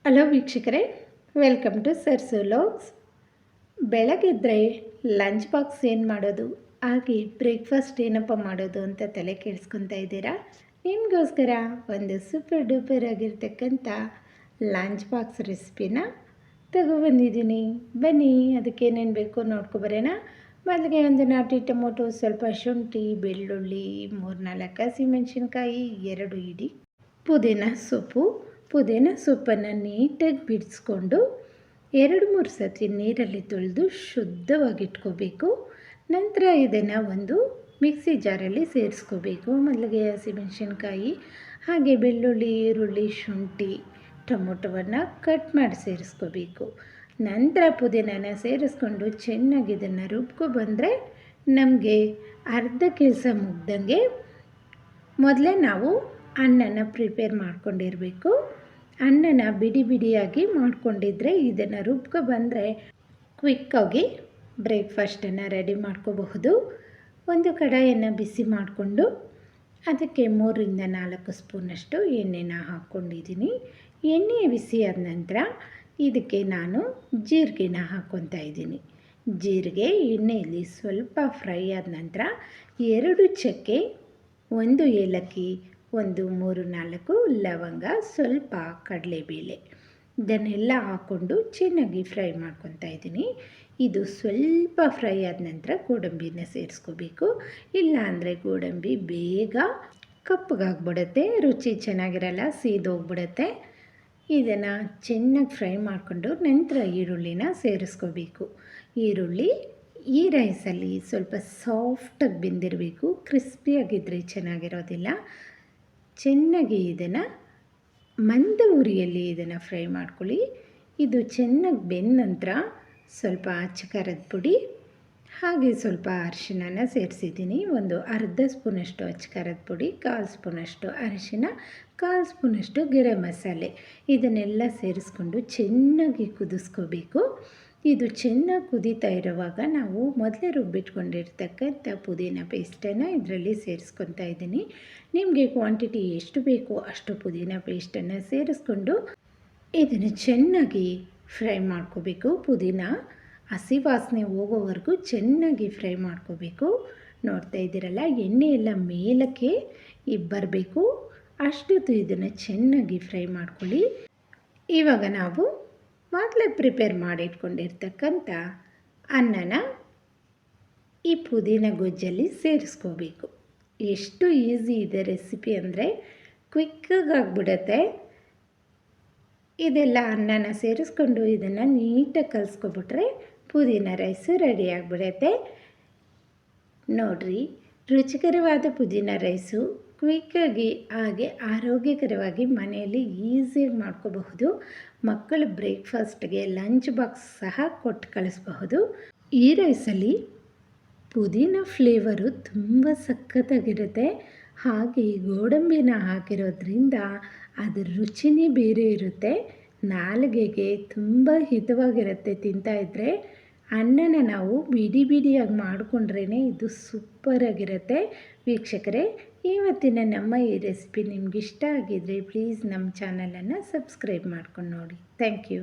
Hello ವೀಕ್ಷಕರೇ, welcome to Sarsu vlogs. ಬೆಳಗಿದ್ರೆ lunch box ಏನು ಮಾಡೋದು, ಹಾಗೆ ಬ್ರೇಕ್ಫಾಸ್ಟ್ ಏನಪ್ಪ ಮಾಡೋದು ಅಂತ ತಲೆ ಕೆಡಿಸ್ಕೊತಾ ಇದ್ದೀರಾ? ನಿಮಗೋಸ್ಕರ ಒಂದು ಸೂಪರ್ ಡೂಪರ್ ಆಗಿರ್ತಕ್ಕಂಥ ಲಂಚ್ ಬಾಕ್ಸ್ ರೆಸಿಪಿನ ತಗೊಬಂದಿದ್ದೀನಿ. ಬನ್ನಿ, ಅದಕ್ಕೆ ಏನೇನು ಬೇಕು ನೋಡ್ಕೊಬರೋಣ. ಮೊದಲಿಗೆ ಒಂದು ನಾಟಿ ಟೊಮೊಟೊ, ಸ್ವಲ್ಪ ಶುಂಠಿ, ಬೆಳ್ಳುಳ್ಳಿ, 3-4 ಹಸಿಮೆಣಸಿನ್ಕಾಯಿ, 2 ಇಡಿ ಪುದೀನ ಸೊಪ್ಪನ್ನು ನೀಟಾಗಿ ಬಿಡಿಸ್ಕೊಂಡು 2-3 ಸತಿ ನೀರಲ್ಲಿ ತೊಳೆದು ಶುದ್ಧವಾಗಿಟ್ಕೋಬೇಕು. ನಂತರ ಇದನ್ನು ಒಂದು ಮಿಕ್ಸಿ ಜಾರಲ್ಲಿ ಸೇರಿಸ್ಕೋಬೇಕು. ಮೊದಲಿಗೆ ಹಸಿಮೆಣಸಿನ್ಕಾಯಿ, ಹಾಗೆ ಬೆಳ್ಳುಳ್ಳಿ, ಈರುಳ್ಳಿ, ಶುಂಠಿ, ಟೊಮೊಟೊವನ್ನು ಕಟ್ ಮಾಡಿ ಸೇರಿಸ್ಕೋಬೇಕು. ನಂತರ ಪುದೀನನ ಸೇರಿಸ್ಕೊಂಡು ಚೆನ್ನಾಗಿ ಇದನ್ನು ರುಬ್ಕೊಬಂದರೆ ನಮಗೆ ಅರ್ಧ ಕೆಲಸ ಮುಗ್ದಂಗೆ. ಮೊದಲೇ ನಾವು ಅನ್ನನ ಪ್ರಿಪೇರ್ ಮಾಡ್ಕೊಂಡಿರಬೇಕು. ಅನ್ನನ ಬಿಡಿ ಬಿಡಿಯಾಗಿ ಮಾಡ್ಕೊಂಡಿದ್ರೆ ಇದನ್ನು ರುಬ್ಕೊಬಂದರೆ ಕ್ವಿಕ್ಕಾಗಿ ಬ್ರೇಕ್ಫಾಸ್ಟನ್ನು ರೆಡಿ ಮಾಡ್ಕೋಬಹುದು. ಒಂದು ಕಡಾಯನ್ನು ಬಿಸಿ ಮಾಡಿಕೊಂಡು ಅದಕ್ಕೆ 3-4 ಸ್ಪೂನಷ್ಟು ಎಣ್ಣೆನ ಹಾಕ್ಕೊಂಡಿದ್ದೀನಿ. ಎಣ್ಣೆ ಬಿಸಿ ಆದ ನಂತರ ಇದಕ್ಕೆ ನಾನು ಜೀರಿಗೆನ ಹಾಕ್ಕೊತಾ ಇದ್ದೀನಿ. ಜೀರಿಗೆ ಎಣ್ಣೆಯಲ್ಲಿ ಸ್ವಲ್ಪ ಫ್ರೈ ಆದ ನಂತರ 2 ಚಕ್ಕೆ, 1 ಏಲಕ್ಕಿ, ಒಂದು 3-4 ಲವಂಗ, ಸ್ವಲ್ಪ ಕಡಲೆಬೇಳೆ, ಇದನ್ನೆಲ್ಲ ಹಾಕ್ಕೊಂಡು ಚೆನ್ನಾಗಿ ಫ್ರೈ ಮಾಡ್ಕೊತಾ ಇದ್ದೀನಿ. ಇದು ಸ್ವಲ್ಪ ಫ್ರೈ ಆದ ನಂತರ ಗೋಡಂಬಿನ ಸೇರಿಸ್ಕೋಬೇಕು. ಇಲ್ಲ ಅಂದರೆ ಗೋಡಂಬಿ ಬೇಗ ಕಪ್ಪಗಾಗ್ಬಿಡುತ್ತೆ, ರುಚಿ ಚೆನ್ನಾಗಿರಲ್ಲ, ಸೀದೋಗ್ಬಿಡುತ್ತೆ. ಇದನ್ನು ಚೆನ್ನಾಗಿ ಫ್ರೈ ಮಾಡಿಕೊಂಡು ನಂತರ ಈರುಳ್ಳಿನ ಸೇರಿಸ್ಕೋಬೇಕು. ಈರುಳ್ಳಿ ಈ ರೈಸಲ್ಲಿ ಸ್ವಲ್ಪ ಸಾಫ್ಟಾಗಿ ಬೆಂದಿರಬೇಕು, ಕ್ರಿಸ್ಪಿಯಾಗಿದ್ದರೆ ಚೆನ್ನಾಗಿರೋದಿಲ್ಲ. ಚೆನ್ನಾಗಿ ಇದನ್ನು ಮಂದ ಉರಿಯಲ್ಲಿ ಇದನ್ನು ಫ್ರೈ ಮಾಡ್ಕೊಳ್ಳಿ. ಇದು ಚೆನ್ನಾಗಿ ಬೆಂದ ನಂತರ ಸ್ವಲ್ಪ ಅಚ್ಚ ಖಾರದ ಪುಡಿ, ಹಾಗೆ ಸ್ವಲ್ಪ ಅರಿಶಿನ ಸೇರಿಸಿದ್ದೀನಿ. ಒಂದು ಅರ್ಧ ಸ್ಪೂನಷ್ಟು ಅಚ್ಚ ಖಾರದ ಪುಡಿ, 1/4 ಸ್ಪೂನಷ್ಟು ಅರಿಶಿನ, 1/4 ಸ್ಪೂನಷ್ಟು ಗರಂ ಮಸಾಲೆ, ಇದನ್ನೆಲ್ಲ ಸೇರಿಸ್ಕೊಂಡು ಚೆನ್ನಾಗಿ ಕುದಿಸ್ಕೋಬೇಕು. ಇದು ಚೆನ್ನಾಗಿ ಕುದೀತಾ ಇರುವಾಗ ನಾವು ಮೊದಲೇ ರುಬ್ಬಿಟ್ಕೊಂಡಿರ್ತಕ್ಕಂಥ ಪುದೀನ ಪೇಸ್ಟನ್ನು ಇದರಲ್ಲಿ ಸೇರಿಸ್ಕೊತಾ ಇದ್ದೀನಿ. ನಿಮಗೆ ಕ್ವಾಂಟಿಟಿ ಎಷ್ಟು ಬೇಕೋ ಅಷ್ಟು ಪುದೀನ ಪೇಸ್ಟನ್ನು ಸೇರಿಸ್ಕೊಂಡು ಇದನ್ನು ಚೆನ್ನಾಗಿ ಫ್ರೈ ಮಾಡ್ಕೋಬೇಕು. ಪುದೀನ ಹಸಿ ವಾಸನೆ ಹೋಗೋವರೆಗೂ ಚೆನ್ನಾಗಿ ಫ್ರೈ ಮಾಡ್ಕೋಬೇಕು. ನೋಡ್ತಾ ಇದ್ದೀರಲ್ಲ, ಎಣ್ಣೆ ಎಲ್ಲ ಮೇಲಕ್ಕೆ ಬರಬೇಕು, ಅಷ್ಟೊತ್ತು ಇದನ್ನು ಚೆನ್ನಾಗಿ ಫ್ರೈ ಮಾಡ್ಕೊಳ್ಳಿ. ಇವಾಗ ನಾವು ಮೊದಲೇ ಪ್ರಿಪೇರ್ ಮಾಡಿಟ್ಕೊಂಡಿರ್ತಕ್ಕಂಥ ಅನ್ನನ ಈ ಪುದೀನ ಗೊಜ್ಜಲ್ಲಿ ಸೇರಿಸ್ಕೋಬೇಕು. ಎಷ್ಟು ಈಸಿ ಇದೆ ರೆಸಿಪಿ ಅಂದರೆ ಕ್ವಿಕ್ಕಾಗಿ ಆಗಿಬಿಡತ್ತೆ. ಇದೆಲ್ಲ ಅನ್ನನ ಸೇರಿಸ್ಕೊಂಡು ಇದನ್ನು ನೀಟಾಗಿ ಕಲಿಸ್ಕೊಬಿಟ್ರೆ ಪುದೀನ ರೈಸು ರೆಡಿ ಆಗಿಬಿಡತ್ತೆ. ನೋಡಿರಿ, ರುಚಿಕರವಾದ ಪುದೀನ ರೈಸು ಕ್ವಿಕ್ಕಾಗಿ ಹಾಗೆ ಆರೋಗ್ಯಕರವಾಗಿ ಮನೆಯಲ್ಲಿ ಈಸಿಯಾಗಿ ಮಾಡ್ಕೋಬಹುದು. ಮಕ್ಕಳು ಬ್ರೇಕ್ಫಾಸ್ಟ್ಗೆ ಲಂಚ್ ಬಾಕ್ಸ್ ಸಹ ಕೊಟ್ಟು ಕಳಿಸಬಹುದು. ಈ ರೈಸಲ್ಲಿ ಪುದೀನ ಫ್ಲೇವರು ತುಂಬ ಸಖತ್ತಾಗಿರುತ್ತೆ. ಹಾಗೆ ಗೋಡಂಬಿನ ಹಾಕಿರೋದ್ರಿಂದ ಅದರ ರುಚಿನೇ ಬೇರೆ ಇರುತ್ತೆ. ನಾಲಿಗೆಗೆ ತುಂಬ ಹಿತವಾಗಿರುತ್ತೆ ತಿಂತಾಯಿದ್ರೆ. ಅನ್ನನ ನಾವು ಬಿಡಿ ಬಿಡಿಯಾಗಿ ಮಾಡಿಕೊಂಡ್ರೇ ಇದು ಸೂಪರಾಗಿರುತ್ತೆ. ವೀಕ್ಷಕರೇ, ಇವತ್ತಿನ ನಮ್ಮ ಈ ರೆಸಿಪಿ ನಿಮ್ಗೆ ಇಷ್ಟ ಆಗಿದ್ದರೆ ಪ್ಲೀಸ್ ನಮ್ಮ ಚಾನಲನ್ನು ಸಬ್ಸ್ಕ್ರೈಬ್ ಮಾಡ್ಕೊಂಡು ನೋಡಿ. Thank you.